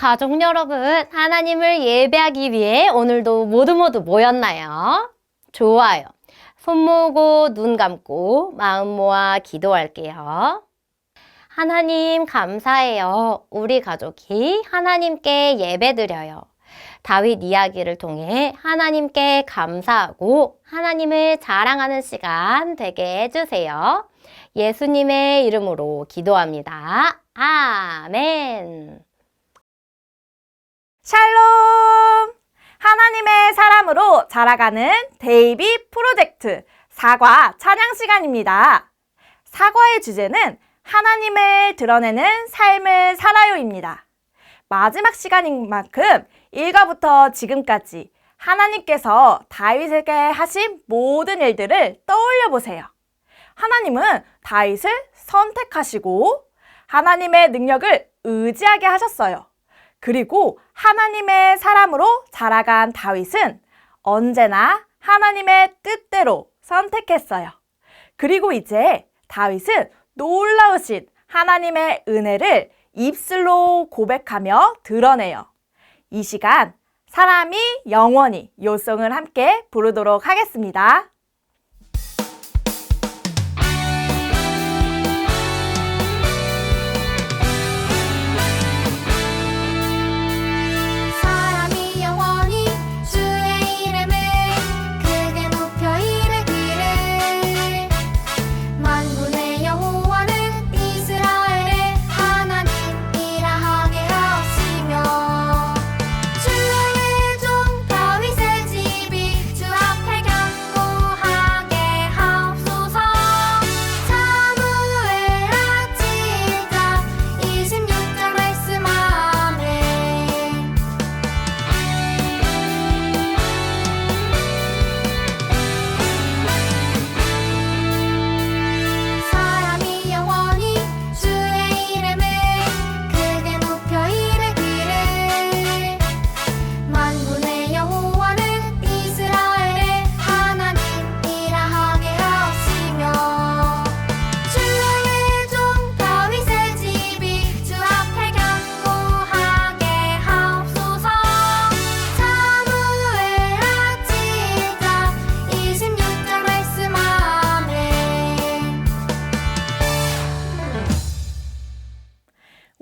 가족 여러분, 하나님을 예배하기 위해 오늘도 모두 모였나요? 좋아요. 손 모으고 눈 감고 마음 모아 기도할게요. 하나님 감사해요. 우리 가족이 하나님께 예배드려요. 다윗 이야기를 통해 하나님께 감사하고 하나님을 자랑하는 시간 되게 해주세요. 예수님의 이름으로 기도합니다. 아멘. 샬롬! 하나님의 사람으로 자라가는 데이비 프로젝트 사과 찬양 시간입니다. 사과의 주제는 하나님을 드러내는 삶을 살아요입니다. 마지막 시간인 만큼 1과부터 지금까지 하나님께서 다윗에게 하신 모든 일들을 떠올려 보세요. 하나님은 다윗을 선택하시고 하나님의 능력을 의지하게 하셨어요. 그리고 하나님의 사람으로 자라간 다윗은 언제나 하나님의 뜻대로 선택했어요. 그리고 이제 다윗은 놀라우신 하나님의 은혜를 입술로 고백하며 드러내요. 이 시간 사람이 영원히 요송을 함께 부르도록 하겠습니다.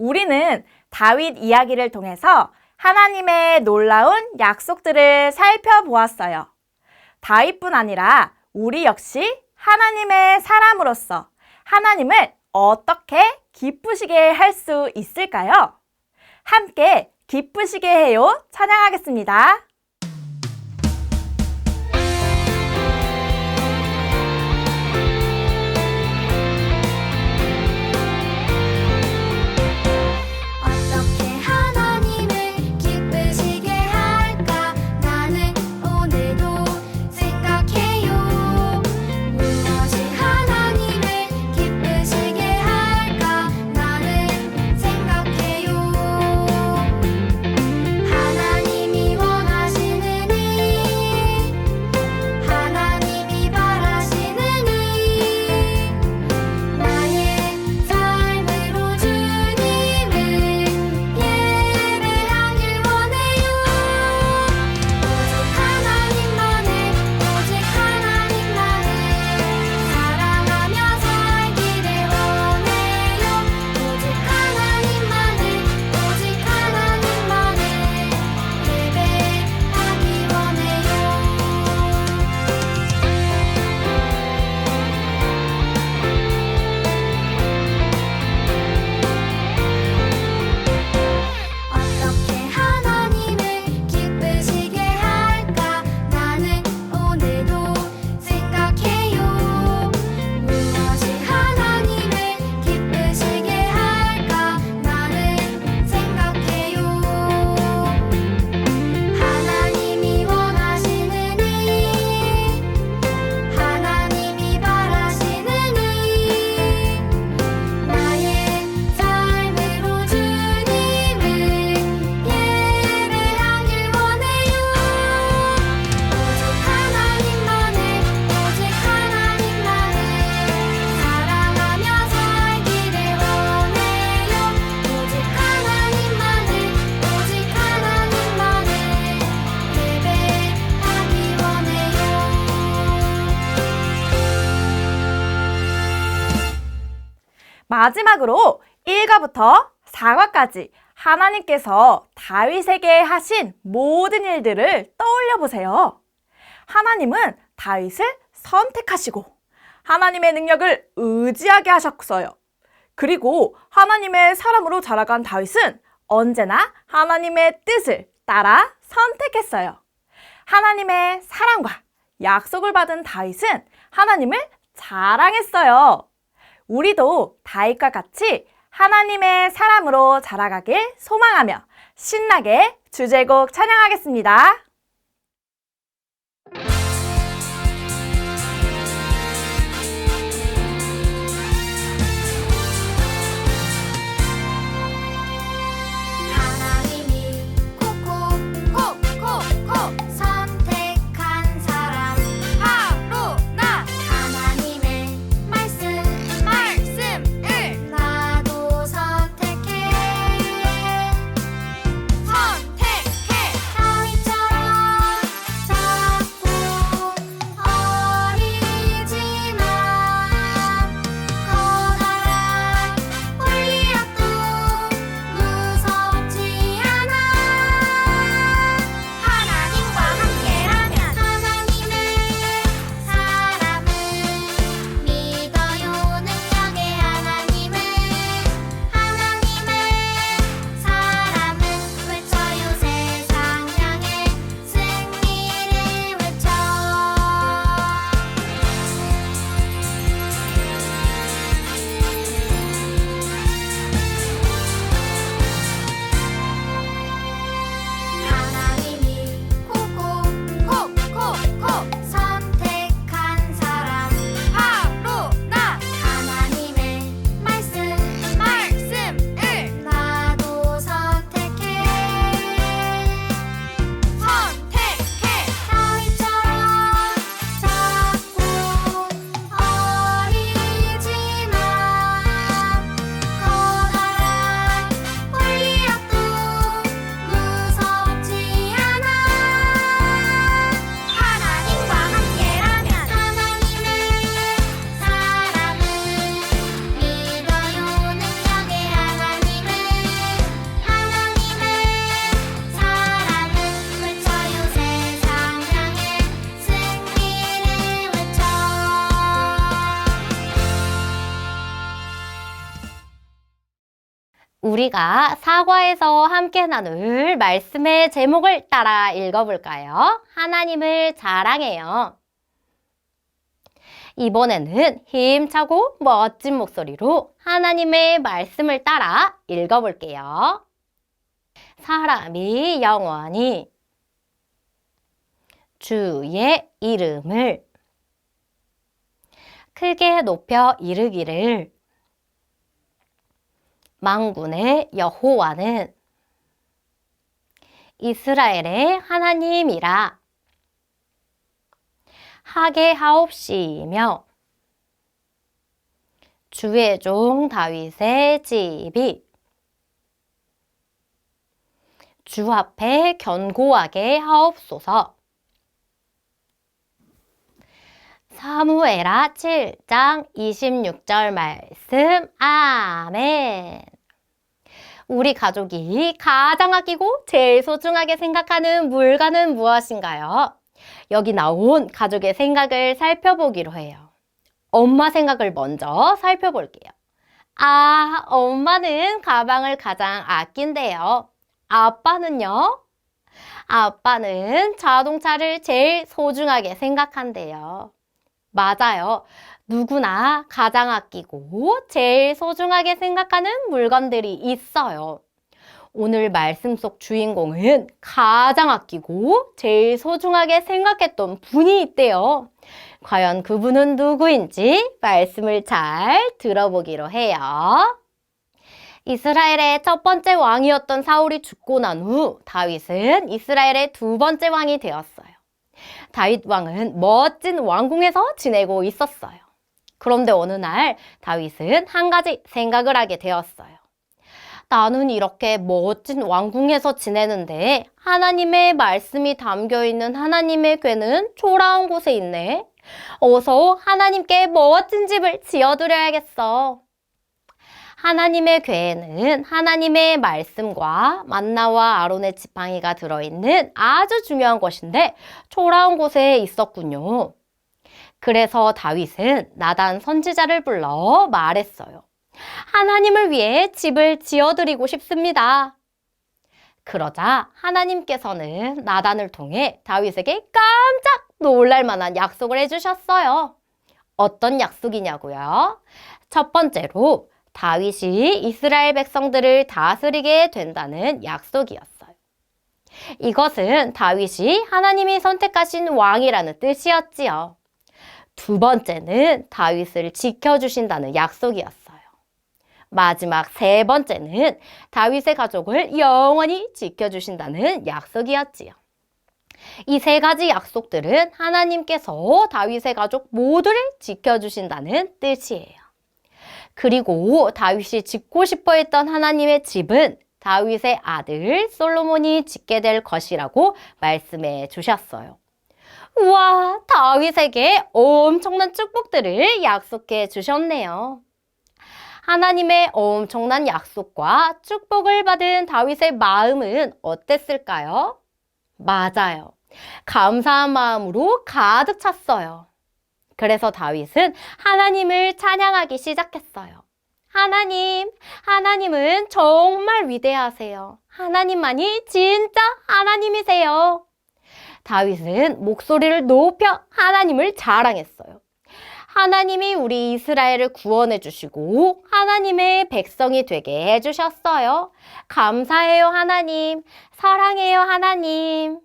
우리는 다윗 이야기를 통해서 하나님의 놀라운 약속들을 살펴보았어요. 다윗뿐 아니라 우리 역시 하나님의 사람으로서 하나님을 어떻게 기쁘시게 할 수 있을까요? 함께 기쁘시게 해요 찬양하겠습니다. 하나님이 원하시는 마지막으로 1과부터 4과까지 하나님께서 다윗에게 하신 모든 일들을 떠올려 보세요. 하나님은 다윗을 선택하시고 하나님의 능력을 의지하게 하셨어요. 그리고 하나님의 사람으로 자라간 다윗은 언제나 하나님의 뜻을 따라 선택했어요. 하나님의 사랑과 약속을 받은 다윗은 하나님을 자랑했어요. 우리도 다윗과 같이 하나님의 사람으로 자라가길 소망하며 신나게 주제곡 찬양하겠습니다. 우리가 사과에서 함께 나눌 말씀의 제목을 따라 읽어볼까요? 하나님을 자랑해요. 이번에는 힘차고 멋진 목소리로 하나님의 말씀을 따라 읽어볼게요. 사람이 영원히 주의 이름을 크게 높여 이르기를 만군의 여호와는 이스라엘의 하나님이라 하게 하옵시며 주의 종 다윗의 집이 주 앞에 견고하게 하옵소서. 사무엘하 7장 26절 말씀. 아멘. 우리 가족이 가장 아끼고 제일 소중하게 생각하는 물건은 무엇인가요? 여기 나온 가족의 생각을 살펴보기로 해요. 엄마 생각을 먼저 살펴볼게요. 엄마는 가방을 가장 아낀대요. 아빠는요? 아빠는 자동차를 제일 소중하게 생각한대요. 맞아요. 누구나 가장 아끼고 제일 소중하게 생각하는 물건들이 있어요. 오늘 말씀 속 주인공은 가장 아끼고 제일 소중하게 생각했던 분이 있대요. 과연 그분은 누구인지 말씀을 잘 들어보기로 해요. 이스라엘의 첫 번째 왕이었던 사울이 죽고 난 후 다윗은 이스라엘의 두 번째 왕이 되었어요. 다윗 왕은 멋진 왕궁에서 지내고 있었어요. 그런데 어느 날 다윗은 한 가지 생각을 하게 되었어요. 나는 이렇게 멋진 왕궁에서 지내는데 하나님의 말씀이 담겨있는 하나님의 궤는 초라한 곳에 있네. 어서 하나님께 멋진 집을 지어드려야겠어. 하나님의 궤에는 하나님의 말씀과 만나와 아론의 지팡이가 들어있는 아주 중요한 것인데 초라한 곳에 있었군요. 그래서 다윗은 나단 선지자를 불러 말했어요. 하나님을 위해 집을 지어드리고 싶습니다. 그러자 하나님께서는 나단을 통해 다윗에게 깜짝 놀랄 만한 약속을 해주셨어요. 어떤 약속이냐고요? 첫 번째로 다윗이 이스라엘 백성들을 다스리게 된다는 약속이었어요. 이것은 다윗이 하나님이 선택하신 왕이라는 뜻이었지요. 두 번째는 다윗을 지켜주신다는 약속이었어요. 마지막 세 번째는 다윗의 가족을 영원히 지켜주신다는 약속이었지요. 이 세 가지 약속들은 하나님께서 다윗의 가족 모두를 지켜주신다는 뜻이에요. 그리고 다윗이 짓고 싶어 했던 하나님의 집은 다윗의 아들 솔로몬이 짓게 될 것이라고 말씀해 주셨어요. 우와, 다윗에게 엄청난 축복들을 약속해 주셨네요. 하나님의 엄청난 약속과 축복을 받은 다윗의 마음은 어땠을까요? 맞아요. 감사한 마음으로 가득 찼어요. 그래서 다윗은 하나님을 찬양하기 시작했어요. 하나님은 정말 위대하세요. 하나님만이 진짜 하나님이세요. 다윗은 목소리를 높여 하나님을 자랑했어요. 하나님이 우리 이스라엘을 구원해 주시고 하나님의 백성이 되게 해주셨어요. 감사해요, 하나님. 사랑해요, 하나님.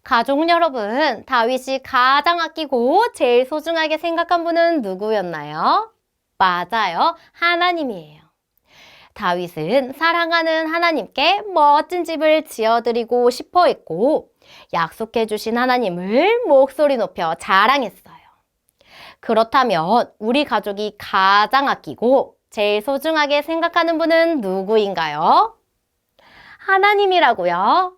가족 여러분, 다윗이 가장 아끼고 제일 소중하게 생각한 분은 누구였나요? 맞아요, 하나님이에요. 다윗은 사랑하는 하나님께 멋진 집을 지어드리고 싶어 했고 약속해 주신 하나님을 목소리 높여 자랑했어요. 그렇다면 우리 가족이 가장 아끼고 제일 소중하게 생각하는 분은 누구인가요? 하나님이라고요.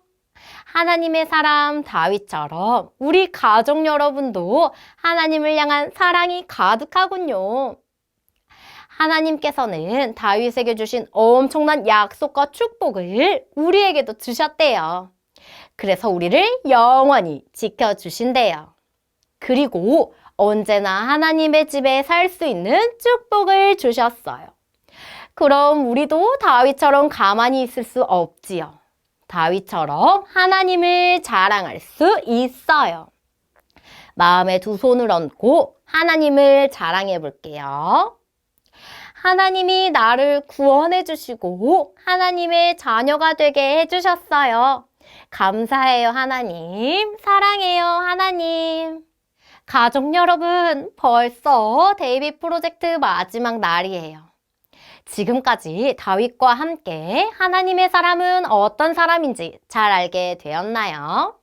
하나님의 사람 다윗처럼 우리 가족 여러분도 하나님을 향한 사랑이 가득하군요. 하나님께서는 다윗에게 주신 엄청난 약속과 축복을 우리에게도 주셨대요. 그래서 우리를 영원히 지켜주신대요. 그리고 언제나 하나님의 집에 살 수 있는 축복을 주셨어요. 그럼 우리도 다윗처럼 가만히 있을 수 없지요. 다윗처럼 하나님을 자랑할 수 있어요. 마음에 두 손을 얹고 하나님을 자랑해 볼게요. 하나님이 나를 구원해 주시고 하나님의 자녀가 되게 해주셨어요. 감사해요, 하나님. 사랑해요, 하나님. 가족 여러분, 벌써 데이빗 프로젝트 마지막 날이에요. 지금까지 다윗과 함께 하나님의 사람은 어떤 사람인지 잘 알게 되었나요?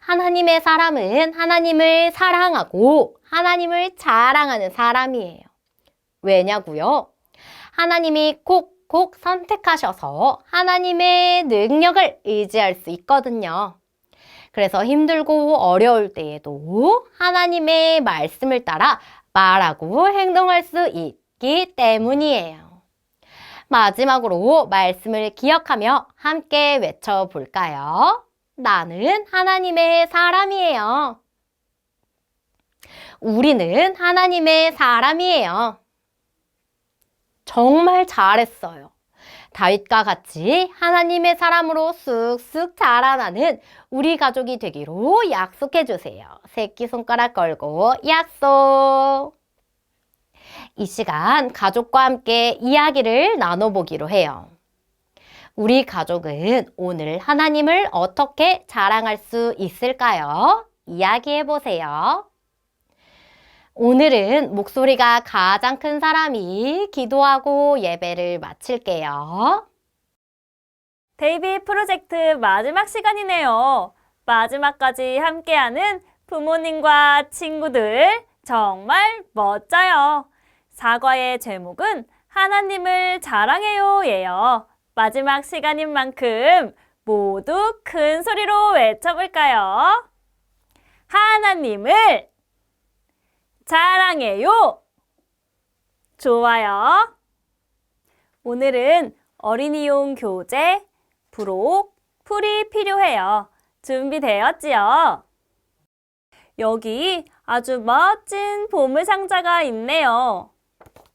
하나님의 사람은 하나님을 사랑하고 하나님을 자랑하는 사람이에요. 왜냐고요? 하나님이 콕콕 선택하셔서 하나님의 능력을 의지할 수 있거든요. 그래서 힘들고 어려울 때에도 하나님의 말씀을 따라 말하고 행동할 수 있기 때문이에요. 마지막으로 말씀을 기억하며 함께 외쳐볼까요? 나는 하나님의 사람이에요. 우리는 하나님의 사람이에요. 정말 잘했어요. 다윗과 같이 하나님의 사람으로 쑥쑥 자라나는 우리 가족이 되기로 약속해 주세요. 새끼손가락 걸고 약속! 이 시간 가족과 함께 이야기를 나눠보기로 해요. 우리 가족은 오늘 하나님을 어떻게 자랑할 수 있을까요? 이야기해 보세요. 오늘은 목소리가 가장 큰 사람이 기도하고 예배를 마칠게요. 데이빗 프로젝트 마지막 시간이네요. 마지막까지 함께하는 부모님과 친구들 정말 멋져요. 사과의 제목은 하나님을 자랑해요예요. 마지막 시간인 만큼 모두 큰 소리로 외쳐볼까요? 하나님을 자랑해요. 좋아요. 오늘은 어린이용 교재, 부록, 풀이 필요해요. 준비되었지요? 여기 아주 멋진 보물상자가 있네요.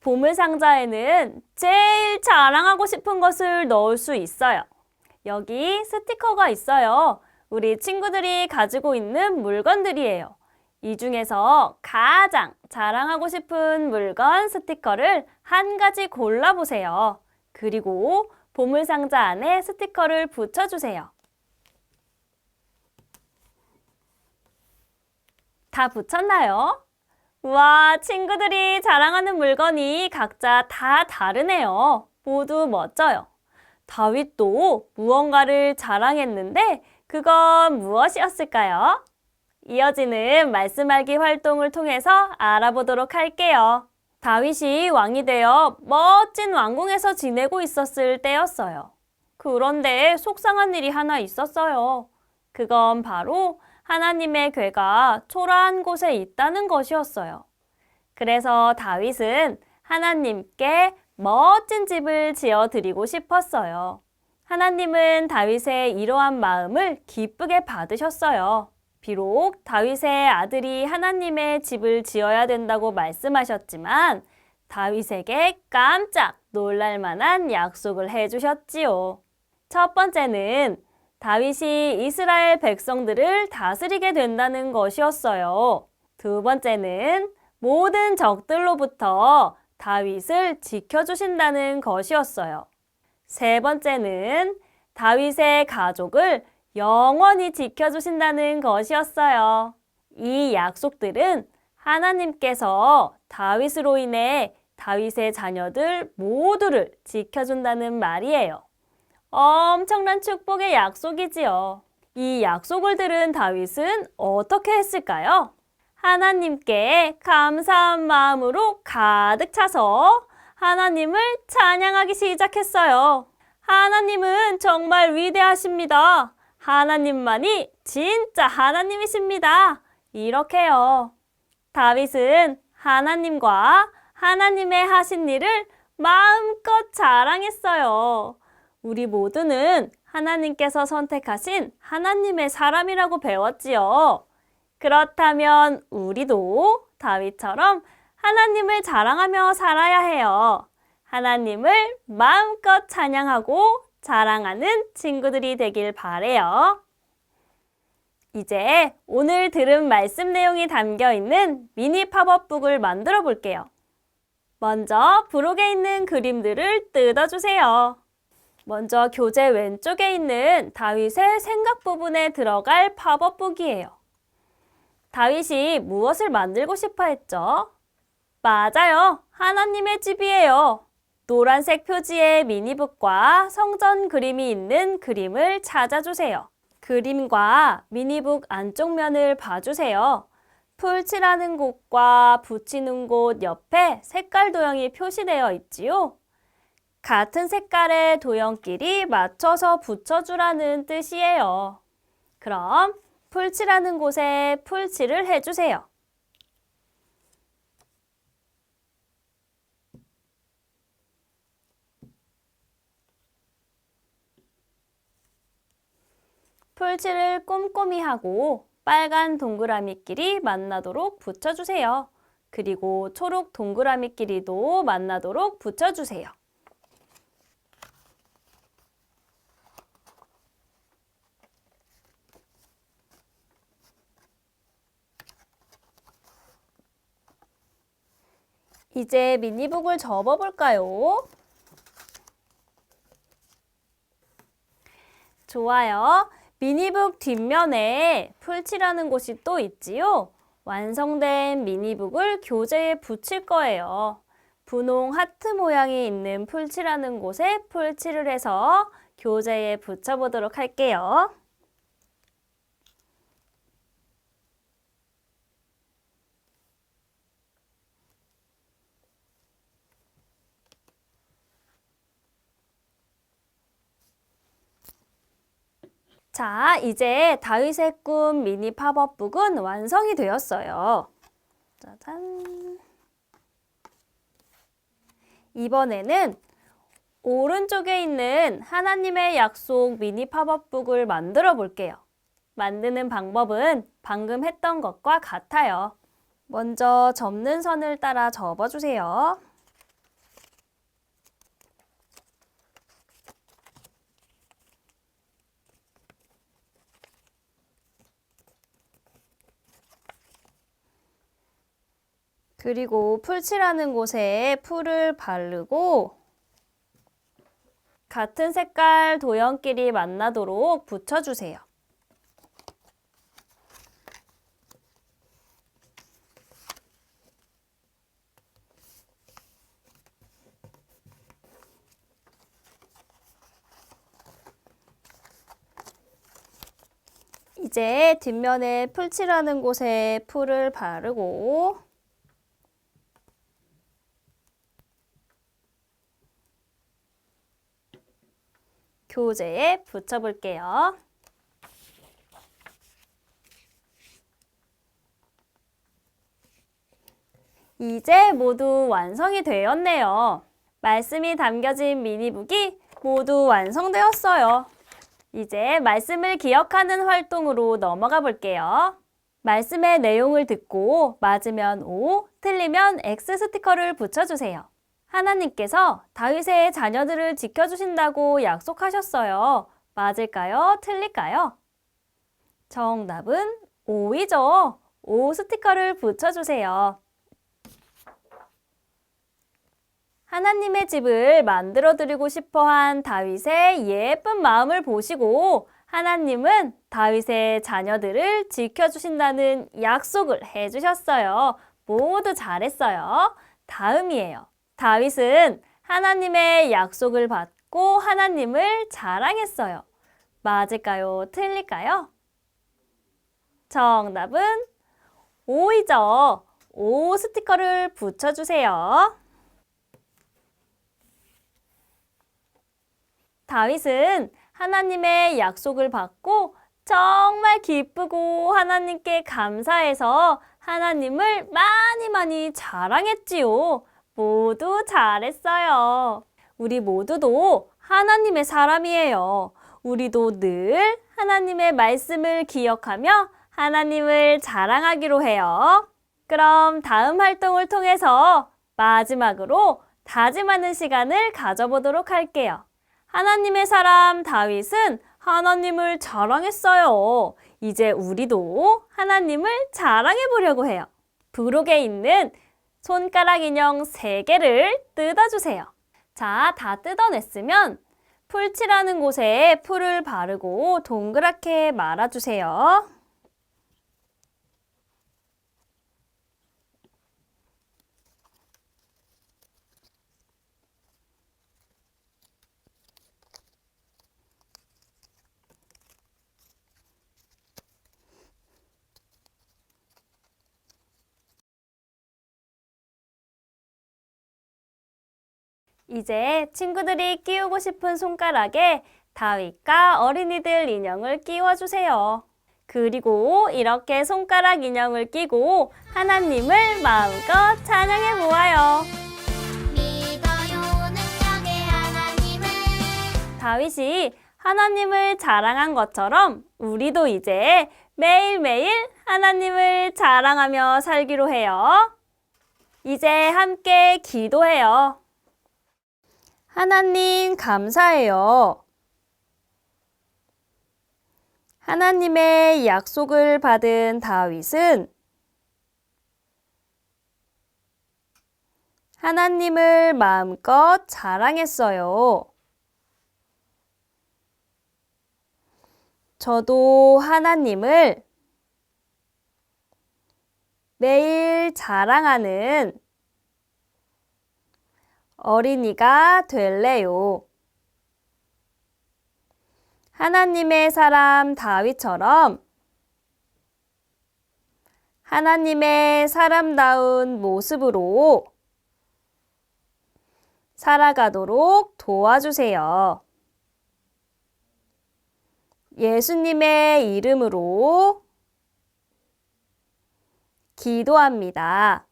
보물상자에는 제일 자랑하고 싶은 것을 넣을 수 있어요. 여기 스티커가 있어요. 우리 친구들이 가지고 있는 물건들이에요. 이 중에서 가장 자랑하고 싶은 물건 스티커를 한 가지 골라보세요. 그리고 보물상자 안에 스티커를 붙여주세요. 다 붙였나요? 우와, 친구들이 자랑하는 물건이 각자 다 다르네요. 모두 멋져요. 다윗도 무언가를 자랑했는데 그건 무엇이었을까요? 이어지는 말씀 알기 활동을 통해서 알아보도록 할게요. 다윗이 왕이 되어 멋진 왕궁에서 지내고 있었을 때였어요. 그런데 속상한 일이 하나 있었어요. 그건 바로 하나님의 궤가 초라한 곳에 있다는 것이었어요. 그래서 다윗은 하나님께 멋진 집을 지어드리고 싶었어요. 하나님은 다윗의 이러한 마음을 기쁘게 받으셨어요. 비록 다윗의 아들이 하나님의 집을 지어야 된다고 말씀하셨지만 다윗에게 깜짝 놀랄 만한 약속을 해주셨지요. 첫 번째는 다윗이 이스라엘 백성들을 다스리게 된다는 것이었어요. 두 번째는 모든 적들로부터 다윗을 지켜주신다는 것이었어요. 세 번째는 다윗의 가족을 영원히 지켜주신다는 것이었어요. 이 약속들은 하나님께서 다윗으로 인해 다윗의 자녀들 모두를 지켜준다는 말이에요. 엄청난 축복의 약속이지요. 이 약속을 들은 다윗은 어떻게 했을까요? 하나님께 감사한 마음으로 가득 차서 하나님을 찬양하기 시작했어요. 하나님은 정말 위대하십니다. 하나님만이 진짜 하나님이십니다. 이렇게요. 다윗은 하나님과 하나님의 하신 일을 마음껏 자랑했어요. 우리 모두는 하나님께서 선택하신 하나님의 사람이라고 배웠지요. 그렇다면 우리도 다윗처럼 하나님을 자랑하며 살아야 해요. 하나님을 마음껏 찬양하고 자랑하는 친구들이 되길 바래요. 이제 오늘 들은 말씀 내용이 담겨 있는 미니 팝업북을 만들어 볼게요. 먼저 부록에 있는 그림들을 뜯어주세요. 먼저 교재 왼쪽에 있는 다윗의 생각 부분에 들어갈 팝업북이에요. 다윗이 무엇을 만들고 싶어 했죠? 맞아요. 하나님의 집이에요. 노란색 표지의 미니북과 성전 그림이 있는 그림을 찾아주세요. 그림과 미니북 안쪽 면을 봐주세요. 풀칠하는 곳과 붙이는 곳 옆에 색깔 도형이 표시되어 있지요. 같은 색깔의 도형끼리 맞춰서 붙여주라는 뜻이에요. 그럼 풀칠하는 곳에 풀칠을 해주세요. 풀칠을 꼼꼼히 하고 빨간 동그라미끼리 만나도록 붙여주세요. 그리고 초록 동그라미끼리도 만나도록 붙여주세요. 이제 미니북을 접어볼까요? 좋아요. 미니북 뒷면에 풀칠하는 곳이 또 있지요. 완성된 미니북을 교재에 붙일 거예요. 분홍 하트 모양이 있는 풀칠하는 곳에 풀칠을 해서 교재에 붙여보도록 할게요. 자, 이제 다윗의 꿈 미니 팝업북은 완성이 되었어요. 짜잔. 이번에는 오른쪽에 있는 하나님의 약속 미니 팝업북을 만들어 볼게요. 만드는 방법은 방금 했던 것과 같아요. 먼저 접는 선을 따라 접어주세요. 그리고 풀칠하는 곳에 풀을 바르고 같은 색깔 도형끼리 만나도록 붙여주세요. 이제 뒷면에 풀칠하는 곳에 풀을 바르고 교재에 붙여볼게요. 이제 모두 완성이 되었네요. 말씀이 담겨진 미니북이 모두 완성되었어요. 이제 말씀을 기억하는 활동으로 넘어가 볼게요. 말씀의 내용을 듣고 맞으면 O, 틀리면 X 스티커를 붙여주세요. 하나님께서 다윗의 자녀들을 지켜주신다고 약속하셨어요. 맞을까요? 틀릴까요? 정답은 O이죠. O 스티커를 붙여주세요. 하나님의 집을 만들어 드리고 싶어 한 다윗의 예쁜 마음을 보시고 하나님은 다윗의 자녀들을 지켜주신다는 약속을 해주셨어요. 모두 잘했어요. 다음이에요. 다윗은 하나님의 약속을 받고 하나님을 자랑했어요. 맞을까요? 틀릴까요? 정답은 O이죠. O 스티커를 붙여주세요. 다윗은 하나님의 약속을 받고 정말 기쁘고 하나님께 감사해서 하나님을 많이 자랑했지요. 모두 잘했어요. 우리 모두도 하나님의 사람이에요. 우리도 늘 하나님의 말씀을 기억하며 하나님을 자랑하기로 해요. 그럼 다음 활동을 통해서 마지막으로 다짐하는 시간을 가져보도록 할게요. 하나님의 사람 다윗은 하나님을 자랑했어요. 이제 우리도 하나님을 자랑해 보려고 해요. 부록에 있는 손가락 인형 3개를 뜯어주세요. 자, 다 뜯어냈으면 풀칠하는 곳에 풀을 바르고 동그랗게 말아주세요. 이제 친구들이 끼우고 싶은 손가락에 다윗과 어린이들 인형을 끼워주세요. 그리고 이렇게 손가락 인형을 끼고 하나님을 마음껏 찬양해 보아요. 믿어요 능력의 하나님을. 다윗이 하나님을 자랑한 것처럼 우리도 이제 매일매일 하나님을 자랑하며 살기로 해요. 이제 함께 기도해요. 하나님 감사해요. 하나님의 약속을 받은 다윗은 하나님을 마음껏 자랑했어요. 저도 하나님을 매일 자랑하는 어린이가 될래요. 하나님의 사람 다윗처럼 하나님의 사람다운 모습으로 살아가도록 도와주세요. 예수님의 이름으로 기도합니다.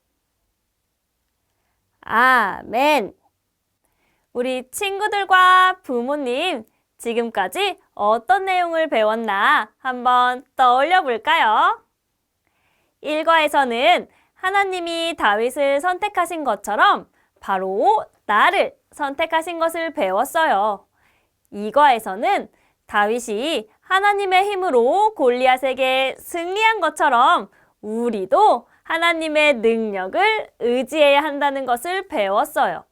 아멘. 우리 친구들과 부모님, 지금까지 어떤 내용을 배웠나 한번 떠올려 볼까요? 1과에서는 하나님이 다윗을 선택하신 것처럼 바로 나를 선택하신 것을 배웠어요. 2과에서는 다윗이 하나님의 힘으로 골리앗에게 승리한 것처럼 우리도 하나님의 능력을 의지해야 한다는 것을 배웠어요.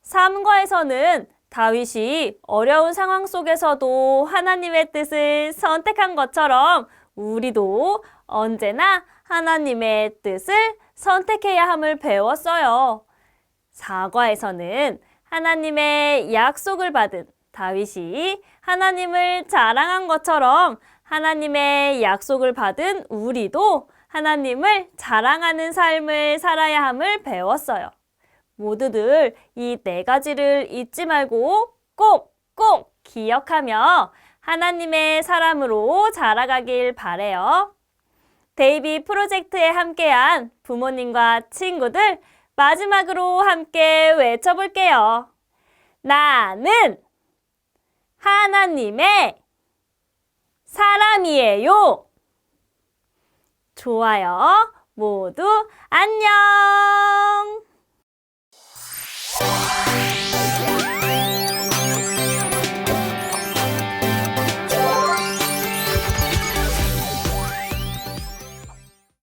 3과에서는 다윗이 어려운 상황 속에서도 하나님의 뜻을 선택한 것처럼 우리도 언제나 하나님의 뜻을 선택해야 함을 배웠어요. 4과에서는 하나님의 약속을 받은 다윗이 하나님을 자랑한 것처럼 하나님의 약속을 받은 우리도 하나님을 자랑하는 삶을 살아야 함을 배웠어요. 모두들 이 4가지를 잊지 말고 꼭꼭 기억하며 하나님의 사람으로 자라가길 바래요. 데이비 프로젝트에 함께한 부모님과 친구들, 마지막으로 함께 외쳐볼게요. 나는 하나님의 사람이에요. 좋아요. 모두 안녕!